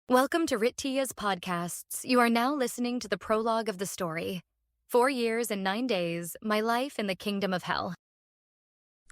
Welcome to Rittia's podcasts. You are now listening to the prologue of the story. 4 years and 9 days, my life in the kingdom of hell.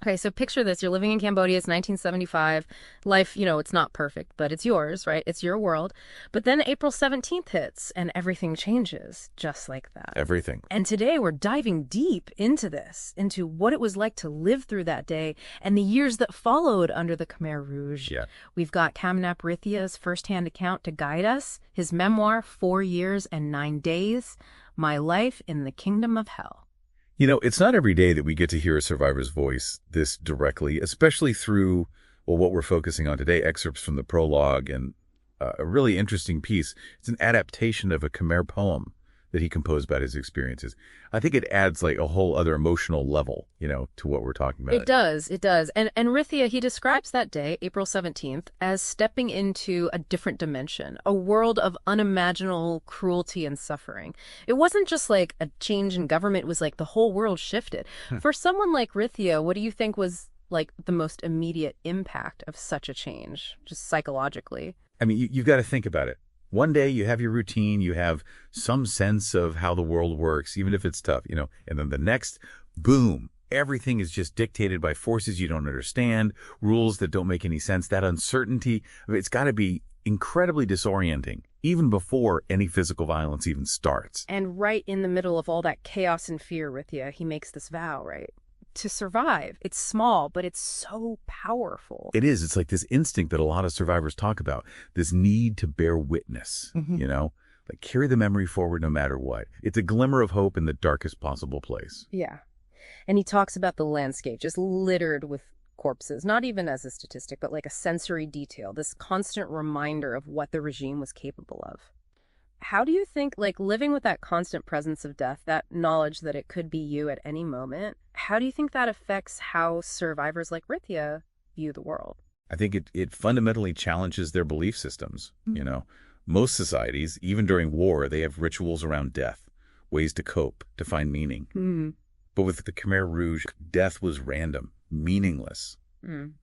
Okay, so picture this. You're living in Cambodia. It's 1975. Life, it's not perfect, but it's yours, right? It's your world. But then April 17th hits and everything changes just like that. Everything. And today we're diving deep into this, into what it was like to live through that day and the years that followed under the Khmer Rouge. Yeah. We've got Kamnap Rithia's firsthand account to guide us, his memoir, 4 years and 9 days, My Life in the Kingdom of Hell. It's not every day that we get to hear a survivor's voice this directly, especially through, what we're focusing on today, excerpts from the prologue and a really interesting piece. It's an adaptation of a Khmer poem that he composed about his experiences. I think it adds like a whole other emotional level, to what we're talking about. It does. And Rithia, he describes that day, April 17th, as stepping into a different dimension, a world of unimaginable cruelty and suffering. It wasn't just like a change in government, it was like the whole world shifted. For someone like Rithia, what do you think was like the most immediate impact of such a change, just psychologically? I mean, you've got to think about it. One day you have your routine, you have some sense of how the world works, even if it's tough, and then the next, boom, everything is just dictated by forces you don't understand, rules that don't make any sense. That uncertainty, it's got to be incredibly disorienting, even before any physical violence even starts. And right in the middle of all that chaos and fear, Rithia, he makes this vow, right? To survive. It's small, but it's so powerful. It is. It's like this instinct that a lot of survivors talk about, this need to bear witness, like carry the memory forward no matter what. It's a glimmer of hope in the darkest possible place. Yeah. And he talks about the landscape just littered with corpses, not even as a statistic, but like a sensory detail, this constant reminder of what the regime was capable of. How do you think, like, living with that constant presence of death, that knowledge that it could be you at any moment, how do you think that affects how survivors like Rithia view the world? I think it fundamentally challenges their belief systems. Most societies, even during war, they have rituals around death, ways to cope, to find meaning. But with the Khmer Rouge, death was random, meaningless.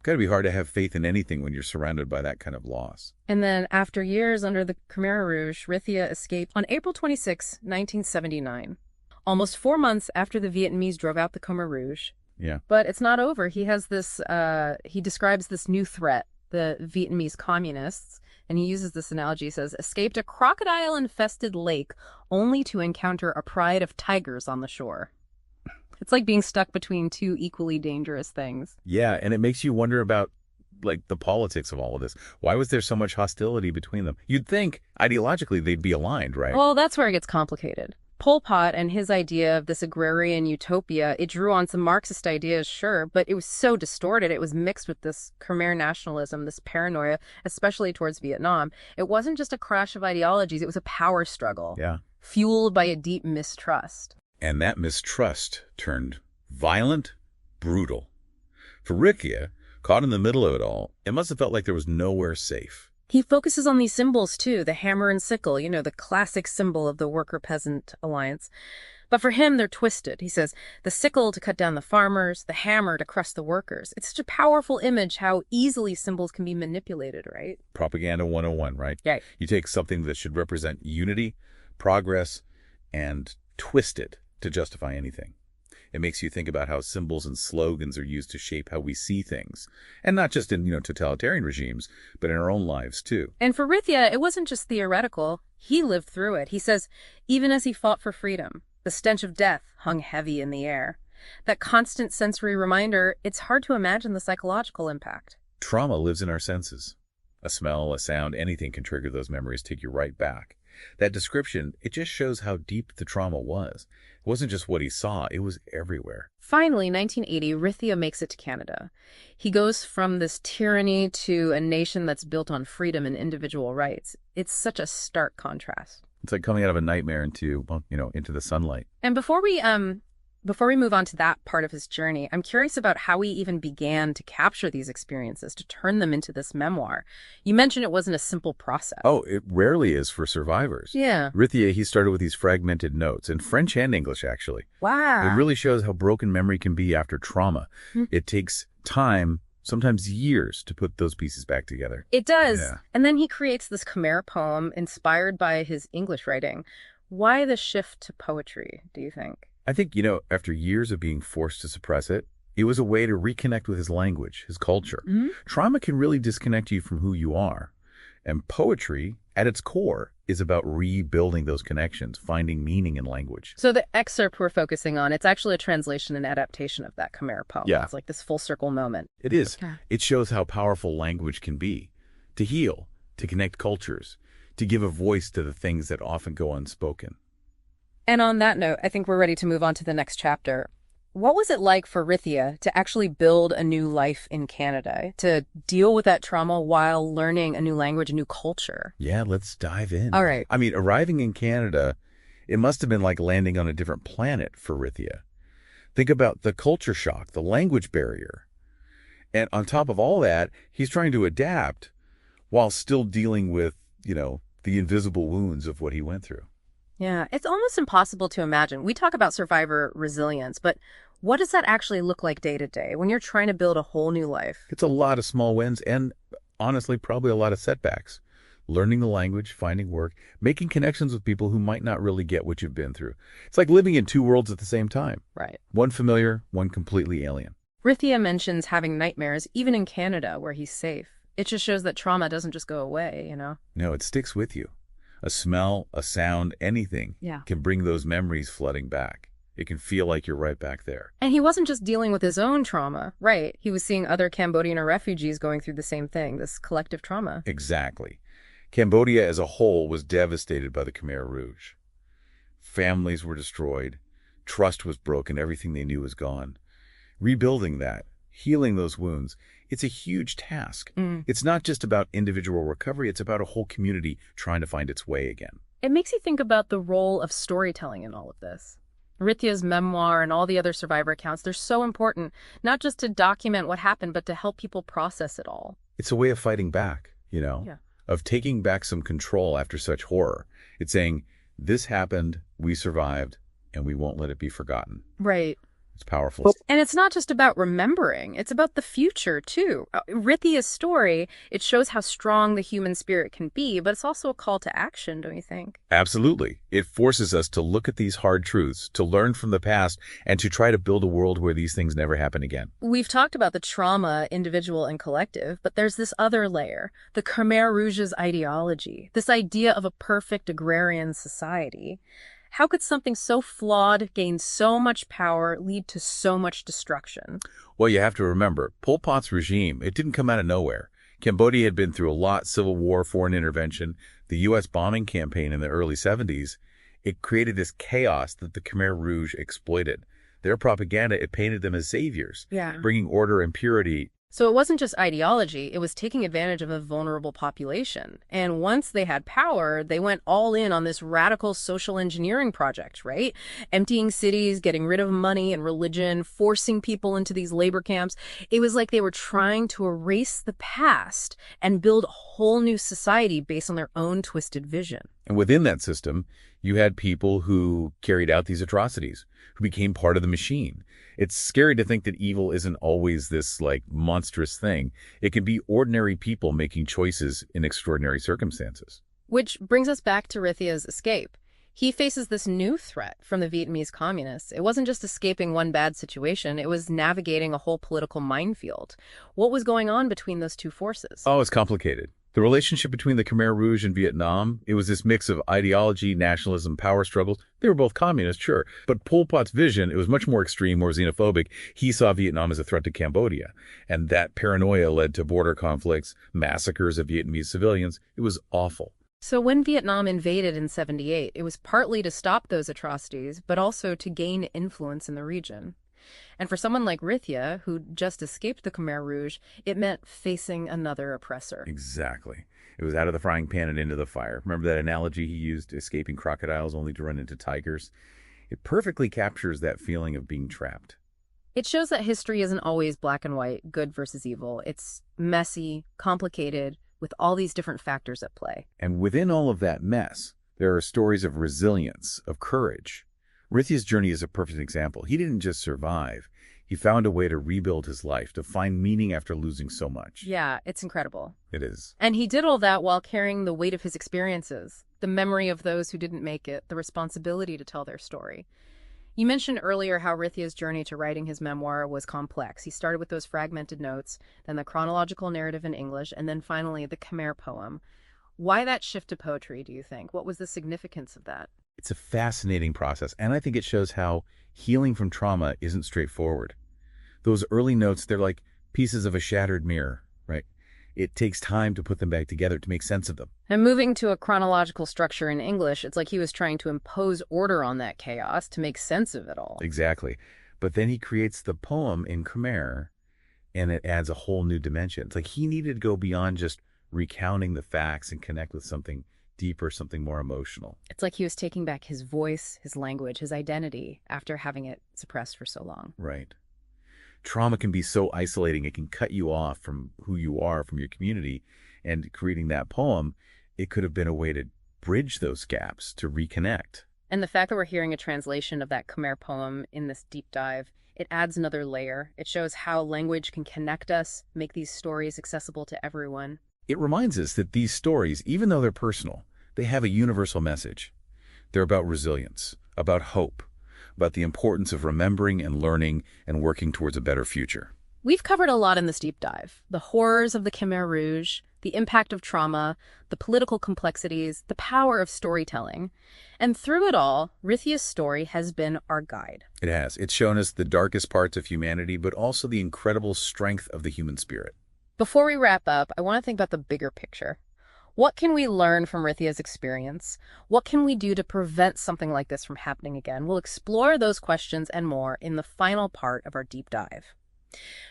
Got to be hard to have faith in anything when you're surrounded by that kind of loss. And then after years under the Khmer Rouge, Rithia escaped on April 26, 1979. Almost 4 months after the Vietnamese drove out the Khmer Rouge. Yeah. But it's not over. He has this, he describes this new threat, the Vietnamese communists, and he uses this analogy. He says, escaped a crocodile-infested lake only to encounter a pride of tigers on the shore. It's like being stuck between two equally dangerous things. Yeah, and it makes you wonder about, like, the politics of all of this. Why was there so much hostility between them? You'd think, ideologically, they'd be aligned, right? Well, that's where it gets complicated. Pol Pot and his idea of this agrarian utopia, it drew on some Marxist ideas, sure, but it was so distorted. It was mixed with this Khmer nationalism, this paranoia, especially towards Vietnam. It wasn't just a crash of ideologies. It was a power struggle. Yeah. Fueled by a deep mistrust. And that mistrust turned violent, brutal. For Rithia, caught in the middle of it all, it must have felt like there was nowhere safe. He focuses on these symbols, too, the hammer and sickle, the classic symbol of the worker-peasant alliance. But for him, they're twisted. He says, the sickle to cut down the farmers, the hammer to crush the workers. It's such a powerful image how easily symbols can be manipulated, right? Propaganda 101, right? Yeah. You take something that should represent unity, progress, and twist it to justify anything. It makes you think about how symbols and slogans are used to shape how we see things. And not just in, totalitarian regimes, but in our own lives, too. And for Rithia, it wasn't just theoretical. He lived through it. He says, even as he fought for freedom, the stench of death hung heavy in the air. That constant sensory reminder, it's hard to imagine the psychological impact. Trauma lives in our senses. A smell, a sound, anything can trigger those memories, take you right back. That description, it just shows how deep the trauma was. It wasn't just what he saw, it was everywhere. Finally, 1980, Rithia makes it to Canada. He goes from this tyranny to a nation that's built on freedom and individual rights. It's such a stark contrast. It's like coming out of a nightmare into the sunlight. And before we move on to that part of his journey, I'm curious about how he even began to capture these experiences, to turn them into this memoir. You mentioned it wasn't a simple process. Oh, it rarely is for survivors. Yeah. Rithia, he started with these fragmented notes, in French and English, actually. Wow. It really shows how broken memory can be after trauma. It takes time sometimes years, to put those pieces back together. It does. Yeah. And then he creates this Khmer poem inspired by his English writing. Why the shift to poetry, do you think? I think, after years of being forced to suppress it, it was a way to reconnect with his language, his culture. Mm-hmm. Trauma can really disconnect you from who you are. And poetry, at its core, is about rebuilding those connections, finding meaning in language. So the excerpt we're focusing on, it's actually a translation and adaptation of that Khmer poem. Yeah. It's like this full circle moment. It is. Yeah. It shows how powerful language can be, to heal, to connect cultures, to give a voice to the things that often go unspoken. And on that note, I think we're ready to move on to the next chapter. What was it like for Rithia to actually build a new life in Canada, to deal with that trauma while learning a new language, a new culture? Yeah, let's dive in. All right. I mean, arriving in Canada, it must have been like landing on a different planet for Rithia. Think about the culture shock, the language barrier. And on top of all that, he's trying to adapt while still dealing with, the invisible wounds of what he went through. Yeah, it's almost impossible to imagine. We talk about survivor resilience, but what does that actually look like day to day when you're trying to build a whole new life? It's a lot of small wins and, honestly, probably a lot of setbacks. Learning the language, finding work, making connections with people who might not really get what you've been through. It's like living in two worlds at the same time. Right. One familiar, one completely alien. Rithia mentions having nightmares, even in Canada, where he's safe. It just shows that trauma doesn't just go away, No, it sticks with you. A smell, a sound, anything can bring those memories flooding back. It can feel like you're right back there. And he wasn't just dealing with his own trauma, right? He was seeing other Cambodian refugees going through the same thing, this collective trauma. Exactly. Cambodia as a whole was devastated by the Khmer Rouge. Families were destroyed. Trust was broken. Everything they knew was gone. Rebuilding that, healing those wounds, it's a huge task. It's not just about individual recovery. It's about a whole community trying to find its way again. It makes you think about the role of storytelling in all of this. Rithia's memoir and all the other survivor accounts, they're so important, not just to document what happened, but to help people process it all. It's a way of fighting back, of taking back some control after such horror. It's saying, this happened, we survived, and we won't let it be forgotten. Right. It's powerful. And it's not just about remembering. It's about the future, too. Rithia's story, it shows how strong the human spirit can be, but it's also a call to action, don't you think? Absolutely. It forces us to look at these hard truths, to learn from the past, and to try to build a world where these things never happen again. We've talked about the trauma, individual and collective, but there's this other layer, the Khmer Rouge's ideology, this idea of a perfect agrarian society. How could something so flawed gain so much power, lead to so much destruction? Well, you have to remember, Pol Pot's regime, it didn't come out of nowhere. Cambodia had been through a lot, civil war, foreign intervention, the U.S. bombing campaign in the early 70s. It created this chaos that the Khmer Rouge exploited. Their propaganda, it painted them as saviors, bringing order and purity. So it wasn't just ideology, it was taking advantage of a vulnerable population. And once they had power, they went all in on this radical social engineering project, right? Emptying cities, getting rid of money and religion, forcing people into these labor camps. It was like they were trying to erase the past and build a whole new society based on their own twisted vision. And within that system, you had people who carried out these atrocities, who became part of the machine. It's scary to think that evil isn't always this, monstrous thing. It can be ordinary people making choices in extraordinary circumstances. Which brings us back to Rithia's escape. He faces this new threat from the Vietnamese communists. It wasn't just escaping one bad situation, it was navigating a whole political minefield. What was going on between those two forces? Oh, it's complicated. The relationship between the Khmer Rouge and Vietnam, it was this mix of ideology, nationalism, power struggles. They were both communist, sure. But Pol Pot's vision, it was much more extreme, more xenophobic. He saw Vietnam as a threat to Cambodia. And that paranoia led to border conflicts, massacres of Vietnamese civilians. It was awful. So when Vietnam invaded in '78, it was partly to stop those atrocities, but also to gain influence in the region. And for someone like Rithia, who just escaped the Khmer Rouge, it meant facing another oppressor. Exactly. It was out of the frying pan and into the fire. Remember that analogy he used, escaping crocodiles only to run into tigers? It perfectly captures that feeling of being trapped. It shows that history isn't always black and white, good versus evil. It's messy, complicated, with all these different factors at play. And within all of that mess, there are stories of resilience, of courage. Rithia's journey is a perfect example. He didn't just survive. He found a way to rebuild his life, to find meaning after losing so much. Yeah, it's incredible. It is. And he did all that while carrying the weight of his experiences, the memory of those who didn't make it, the responsibility to tell their story. You mentioned earlier how Rithia's journey to writing his memoir was complex. He started with those fragmented notes, then the chronological narrative in English, and then finally the Khmer poem. Why that shift to poetry, do you think? What was the significance of that? It's a fascinating process, and I think it shows how healing from trauma isn't straightforward. Those early notes, they're like pieces of a shattered mirror, right? It takes time to put them back together to make sense of them. And moving to a chronological structure in English, it's like he was trying to impose order on that chaos to make sense of it all. Exactly. But then he creates the poem in Khmer, and it adds a whole new dimension. It's like he needed to go beyond just recounting the facts and connect with something deeper, something more emotional. It's like he was taking back his voice, his language, his identity after having it suppressed for so long. Right. Trauma can be so isolating. It can cut you off from who you are, from your community. And creating that poem, it could have been a way to bridge those gaps, to reconnect. And the fact that we're hearing a translation of that Khmer poem in this deep dive, it adds another layer. It shows how language can connect us, make these stories accessible to everyone. It reminds us that these stories, even though they're personal, they have a universal message. They're about resilience, about hope, about the importance of remembering and learning and working towards a better future. We've covered a lot in this deep dive. The horrors of the Khmer Rouge, the impact of trauma, the political complexities, the power of storytelling. And through it all, Rithia's story has been our guide. It has. It's shown us the darkest parts of humanity, but also the incredible strength of the human spirit. Before we wrap up, I want to think about the bigger picture. What can we learn from Rithia's experience? What can we do to prevent something like this from happening again? We'll explore those questions and more in the final part of our deep dive.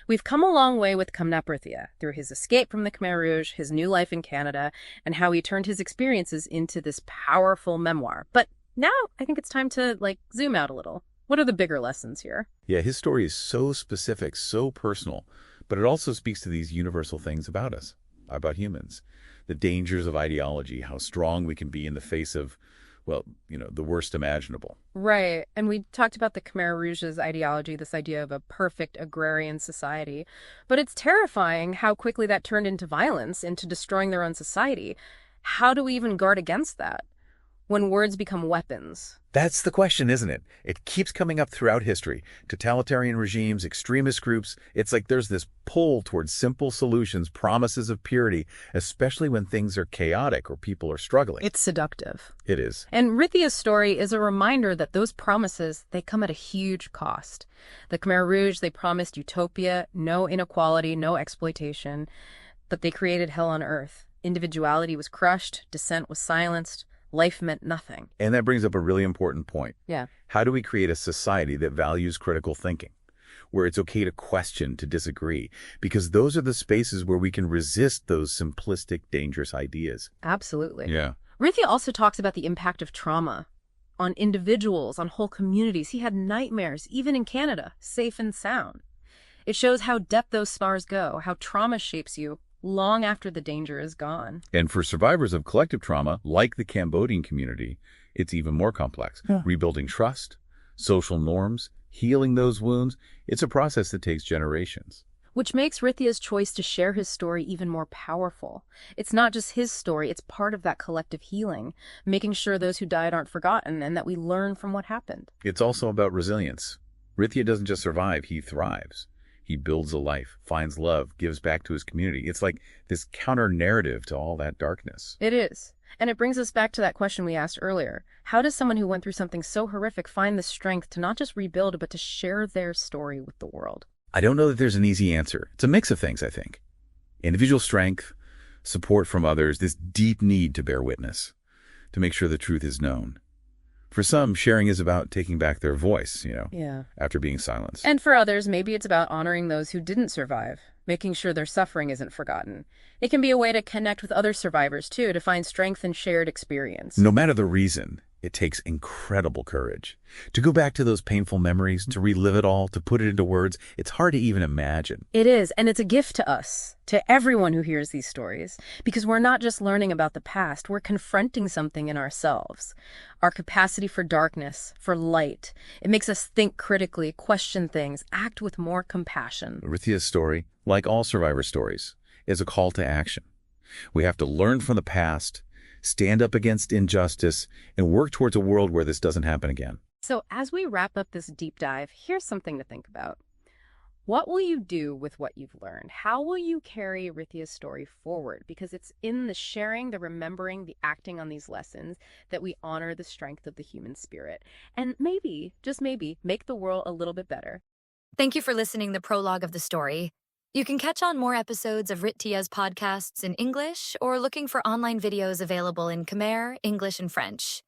We've come a long way with Kamnap Rithia, through his escape from the Khmer Rouge, his new life in Canada, and how he turned his experiences into this powerful memoir. But now I think it's time to, zoom out a little. What are the bigger lessons here? Yeah, his story is so specific, so personal, but it also speaks to these universal things about us, about humans. The dangers of ideology, how strong we can be in the face of, the worst imaginable. Right. And we talked about the Khmer Rouge's ideology, this idea of a perfect agrarian society. But it's terrifying how quickly that turned into violence, into destroying their own society. How do we even guard against that when words become weapons? That's the question, isn't it? It keeps coming up throughout history. Totalitarian regimes, extremist groups, it's like there's this pull towards simple solutions, promises of purity, especially when things are chaotic or people are struggling. It's seductive. It is. And Rithia's story is a reminder that those promises, they come at a huge cost. The Khmer Rouge, they promised utopia, no inequality, no exploitation, but they created hell on earth. Individuality was crushed, dissent was silenced. Life meant nothing. And that brings up a really important point. Yeah. How do we create a society that values critical thinking, where it's okay to question, to disagree? Because those are the spaces where we can resist those simplistic, dangerous ideas. Absolutely. Yeah. Rithia also talks about the impact of trauma on individuals, on whole communities. He had nightmares, even in Canada, safe and sound. It shows how deep those scars go, how trauma shapes you long after the danger is gone. And for survivors of collective trauma, like the Cambodian community, it's even more complex. Yeah. Rebuilding trust, social norms, healing those wounds, it's a process that takes generations. Which makes Rithia's choice to share his story even more powerful. It's not just his story, it's part of that collective healing, making sure those who died aren't forgotten and that we learn from what happened. It's also about resilience. Rithia doesn't just survive, he thrives. He builds a life, finds love, gives back to his community. It's like this counter-narrative to all that darkness. It is. And it brings us back to that question we asked earlier. How does someone who went through something so horrific find the strength to not just rebuild, but to share their story with the world? I don't know that there's an easy answer. It's a mix of things, I think. Individual strength, support from others, this deep need to bear witness, to make sure the truth is known. For some, sharing is about taking back their voice, after being silenced. And for others, maybe it's about honoring those who didn't survive, making sure their suffering isn't forgotten. It can be a way to connect with other survivors, too, to find strength in shared experience. No matter the reason, It takes incredible courage. To go back to those painful memories, to relive it all, to put it into words, it's hard to even imagine. It is, and it's a gift to us, to everyone who hears these stories, because we're not just learning about the past, we're confronting something in ourselves. Our capacity for darkness, for light. It makes us think critically, question things, act with more compassion. Rithia's story, like all survivor stories, is a call to action. We have to learn from the past, stand up against injustice, and work towards a world where this doesn't happen again. So as we wrap up this deep dive, here's something to think about. What will you do with what you've learned? How will you carry Rithia's story forward? Because it's in the sharing, the remembering, the acting on these lessons that we honor the strength of the human spirit. And maybe, just maybe, make the world a little bit better. Thank you for listening to the prologue of the story. You can catch on more episodes of Rithia's podcasts in English or looking for online videos available in Khmer, English, and French.